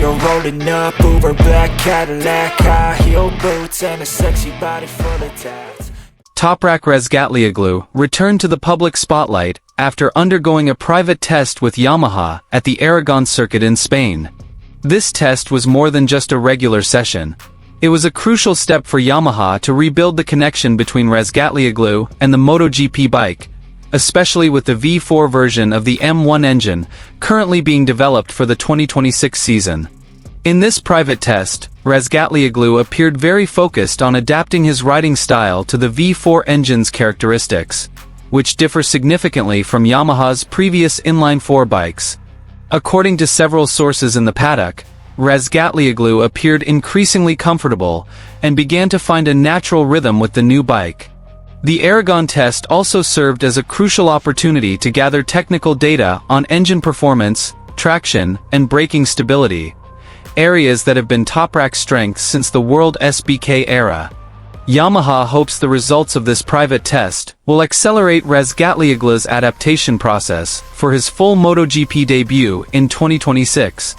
You're rolling up, Uber black Cadillac, high heel boots, and a sexy body full of tats. Toprak Razgatlioglu returned to the public spotlight after undergoing a private test with Yamaha at the Aragon circuit in Spain. This test was more than just a regular session. It was a crucial step for Yamaha to rebuild the connection between Razgatlioglu and the MotoGP bike, especially with the V4 version of the M1 engine currently being developed for the 2026 season. In this private test, Razgatlioglu appeared very focused on adapting his riding style to the V4 engine's characteristics, which differ significantly from Yamaha's previous inline-4 bikes. According to several sources in the paddock, Razgatlioglu appeared increasingly comfortable and began to find a natural rhythm with the new bike. The Aragon test also served as a crucial opportunity to gather technical data on engine performance, traction, and braking stability, areas that have been Toprak's strengths since the World SBK era. Yamaha hopes the results of this private test will accelerate Razgatlioglu's adaptation process for his full MotoGP debut in 2026.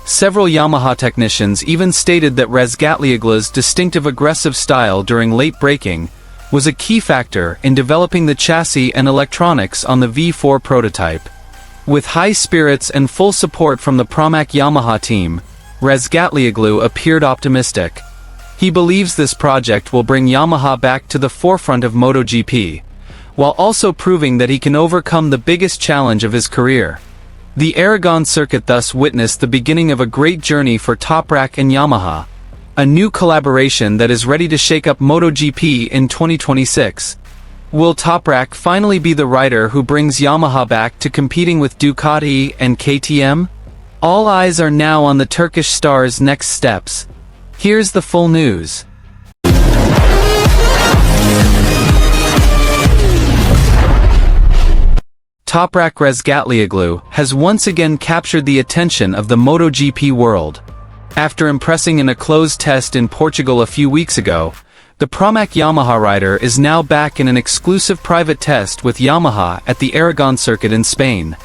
Several Yamaha technicians even stated that Razgatlioglu's distinctive aggressive style during late braking was a key factor in developing the chassis and electronics on the V4 prototype. With high spirits and full support from the Pramac Yamaha team, Razgatlioglu appeared optimistic. He believes this project will bring Yamaha back to the forefront of MotoGP, while also proving that he can overcome the biggest challenge of his career. The Aragon circuit thus witnessed the beginning of a great journey for Toprak and Yamaha, a new collaboration that is ready to shake up MotoGP in 2026. Will Toprak finally be the rider who brings Yamaha back to competing with Ducati and KTM? All eyes are now on the Turkish star's next steps. Here's the full news. Toprak Razgatlioglu has once again captured the attention of the MotoGP world. After impressing in a closed test in Portugal a few weeks ago, the Pramac Yamaha rider is now back in an exclusive private test with Yamaha at the Aragon circuit in Spain.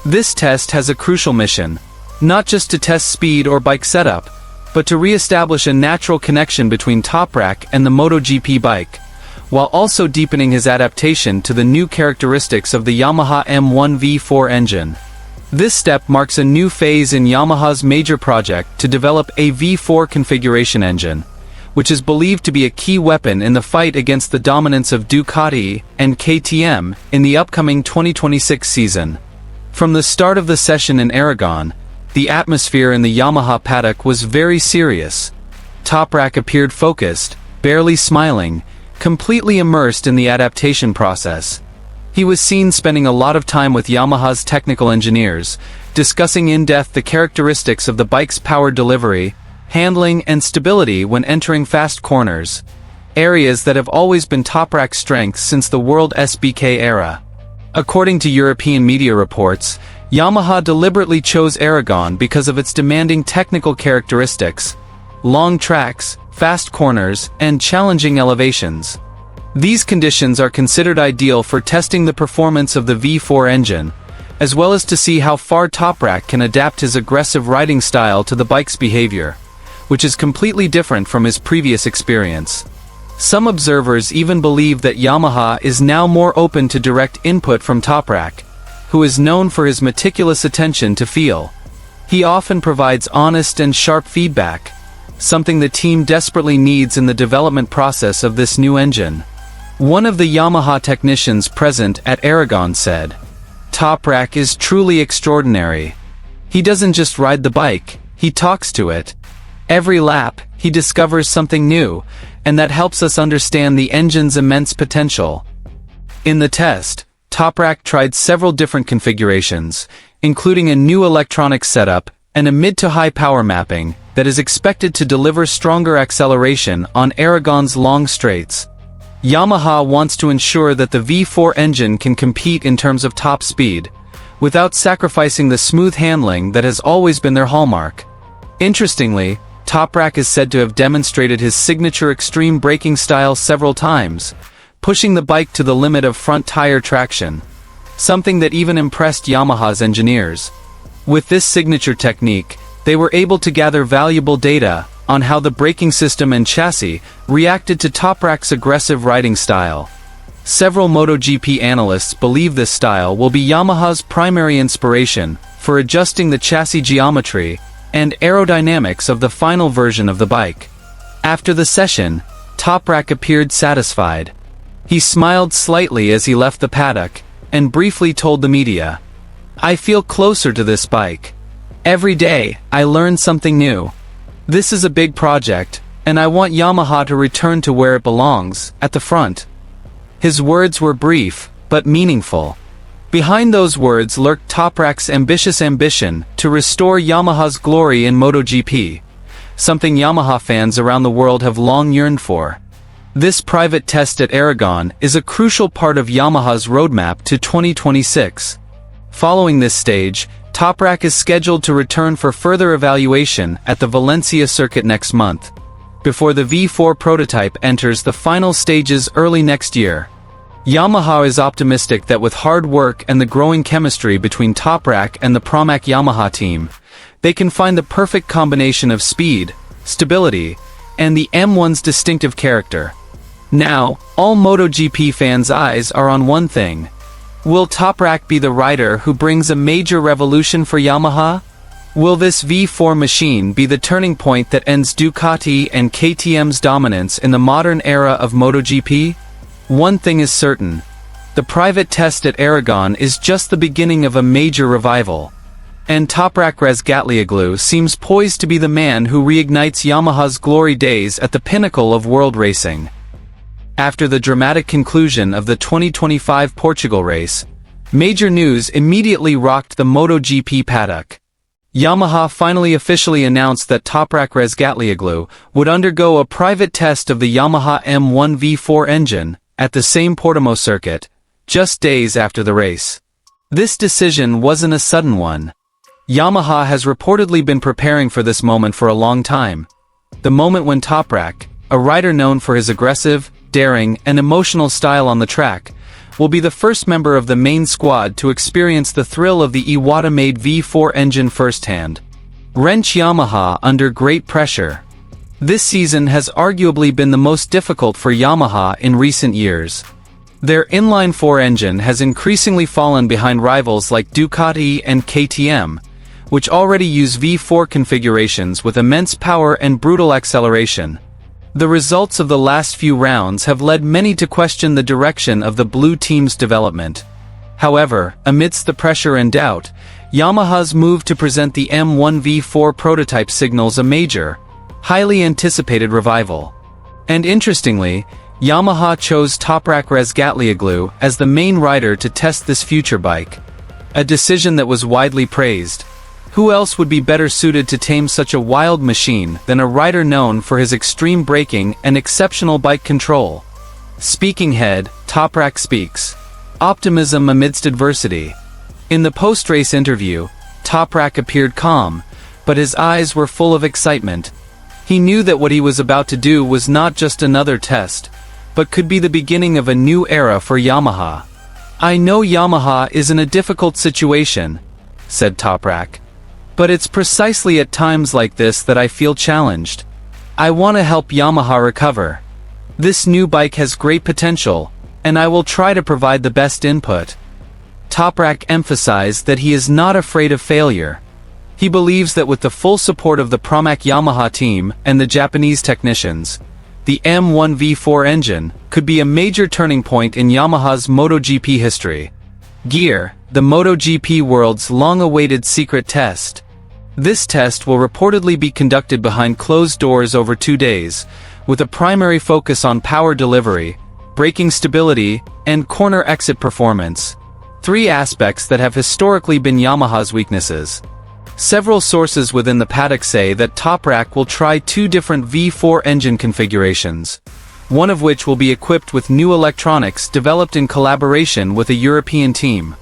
This test has a crucial mission, not just to test speed or bike setup, but to re-establish a natural connection between Toprak and the MotoGP bike, while also deepening his adaptation to the new characteristics of the Yamaha M1 V4 engine. This step marks a new phase in Yamaha's major project to develop a V4 configuration engine, which is believed to be a key weapon in the fight against the dominance of Ducati and KTM in the upcoming 2026 season. From the start of the session in Aragon, the atmosphere in the Yamaha paddock was very serious. Toprak appeared focused, barely smiling, completely immersed in the adaptation process. He was seen spending a lot of time with Yamaha's technical engineers, discussing in depth the characteristics of the bike's power delivery, handling, and stability when entering fast corners, areas that have always been Toprak's strengths since the World SBK era. According to European media reports, Yamaha deliberately chose Aragon because of its demanding technical characteristics, long tracks, fast corners, and challenging elevations. These conditions are considered ideal for testing the performance of the V4 engine, as well as to see how far Toprak can adapt his aggressive riding style to the bike's behavior, which is completely different from his previous experience. Some observers even believe that Yamaha is now more open to direct input from Toprak, who is known for his meticulous attention to feel. He often provides honest and sharp feedback, something the team desperately needs in the development process of this new engine. One of the Yamaha technicians present at Aragon said, "Toprak is truly extraordinary. He doesn't just ride the bike, he talks to it. Every lap, he discovers something new, and that helps us understand the engine's immense potential." In the test, Toprak tried several different configurations, including a new electronic setup and a mid-to-high power mapping that is expected to deliver stronger acceleration on Aragon's long straights. Yamaha wants to ensure that the V4 engine can compete in terms of top speed, without sacrificing the smooth handling that has always been their hallmark. Interestingly, Toprak is said to have demonstrated his signature extreme braking style several times, pushing the bike to the limit of front tire traction, something that even impressed Yamaha's engineers. With this signature technique, they were able to gather valuable data on how the braking system and chassis reacted to Toprak's aggressive riding style. Several MotoGP analysts believe this style will be Yamaha's primary inspiration for adjusting the chassis geometry and aerodynamics of the final version of the bike. After the session, Toprak appeared satisfied. He smiled slightly as he left the paddock and briefly told the media, "I feel closer to this bike. Every day, I learn something new. This is a big project, and I want Yamaha to return to where it belongs, at the front." His words were brief, but meaningful. Behind those words lurked Toprak's ambitious ambition to restore Yamaha's glory in MotoGP, something Yamaha fans around the world have long yearned for. This private test at Aragon is a crucial part of Yamaha's roadmap to 2026. Following this stage, Toprak is scheduled to return for further evaluation at the Valencia circuit next month, before the V4 prototype enters the final stages early next year. Yamaha is optimistic that with hard work and the growing chemistry between Toprak and the Pramac Yamaha team, they can find the perfect combination of speed, stability, and the M1's distinctive character. Now, all MotoGP fans' eyes are on one thing. Will Toprak be the rider who brings a major revolution for Yamaha? Will this V4 machine be the turning point that ends Ducati and KTM's dominance in the modern era of MotoGP? One thing is certain. The private test at Aragon is just the beginning of a major revival. And Toprak Razgatlioglu seems poised to be the man who reignites Yamaha's glory days at the pinnacle of world racing. After the dramatic conclusion of the 2025 Portugal race, major news immediately rocked the MotoGP paddock. Yamaha finally officially announced that Toprak Razgatlioglu would undergo a private test of the Yamaha M1 V4 engine at the same Portimao circuit, just days after the race. This decision wasn't a sudden one. Yamaha has reportedly been preparing for this moment for a long time. The moment when Toprak, a rider known for his aggressive, daring, and emotional style on the track, will be the first member of the main squad to experience the thrill of the Iwata-made V4 engine firsthand. Wrench Yamaha under great pressure. This season has arguably been the most difficult for Yamaha in recent years. Their inline-4 engine has increasingly fallen behind rivals like Ducati and KTM, which already use V4 configurations with immense power and brutal acceleration. The results of the last few rounds have led many to question the direction of the blue team's development. However, amidst the pressure and doubt, Yamaha's move to present the M1 V4 prototype signals a major, highly anticipated revival. And interestingly, Yamaha chose Toprak Razgatlioglu as the main rider to test this future bike. A decision that was widely praised. Who else would be better suited to tame such a wild machine than a rider known for his extreme braking and exceptional bike control? Speaking head, Toprak speaks. Optimism amidst adversity. In the post-race interview, Toprak appeared calm, but his eyes were full of excitement. He knew that what he was about to do was not just another test, but could be the beginning of a new era for Yamaha. "I know Yamaha is in a difficult situation," said Toprak. "But it's precisely at times like this that I feel challenged. I want to help Yamaha recover. This new bike has great potential, and I will try to provide the best input." Toprak emphasized that he is not afraid of failure. He believes that with the full support of the Pramac Yamaha team and the Japanese technicians, the M1 V4 engine could be a major turning point in Yamaha's MotoGP history. Gear, the MotoGP world's long-awaited secret test. This test will reportedly be conducted behind closed doors over 2 days, with a primary focus on power delivery, braking stability, and corner exit performance. 3 aspects that have historically been Yamaha's weaknesses. Several sources within the paddock say that Toprak will try 2 different V4 engine configurations, one of which will be equipped with new electronics developed in collaboration with a European team.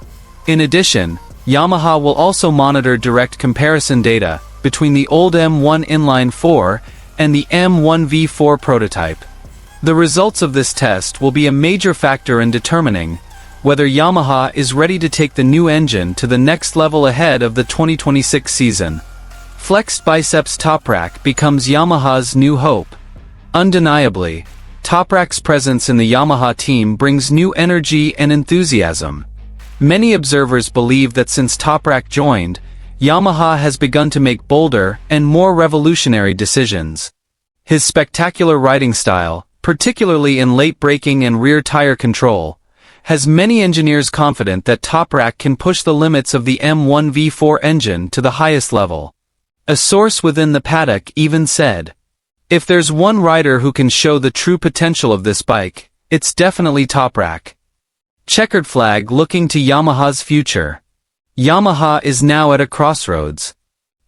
In addition, Yamaha will also monitor direct comparison data between the old M1 inline 4 and the M1 V4 prototype. The results of this test will be a major factor in determining whether Yamaha is ready to take the new engine to the next level ahead of the 2026 season. Flexed biceps Toprak becomes Yamaha's new hope. Undeniably, Toprak's presence in the Yamaha team brings new energy and enthusiasm. Many observers believe that since Toprak joined, Yamaha has begun to make bolder and more revolutionary decisions. His spectacular riding style, particularly in late braking and rear tire control, has many engineers confident that Toprak can push the limits of the M1V4 engine to the highest level. A source within the paddock even said, "If there's one rider who can show the true potential of this bike, it's definitely Toprak." Checkered flag looking to Yamaha's future. Yamaha is now at a crossroads.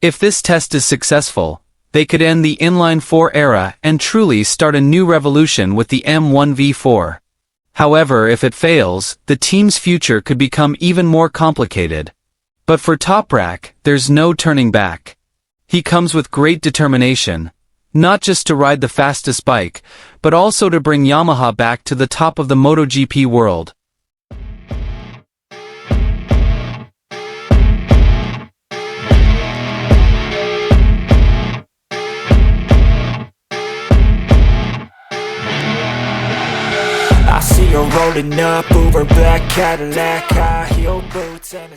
If this test is successful, they could end the inline-4 era and truly start a new revolution with the M1V4. However, if it fails, the team's future could become even more complicated. But for Toprak, there's no turning back. He comes with great determination, not just to ride the fastest bike, but also to bring Yamaha back to the top of the MotoGP world. I see her rolling up, Uber black Cadillac, high heel boots and a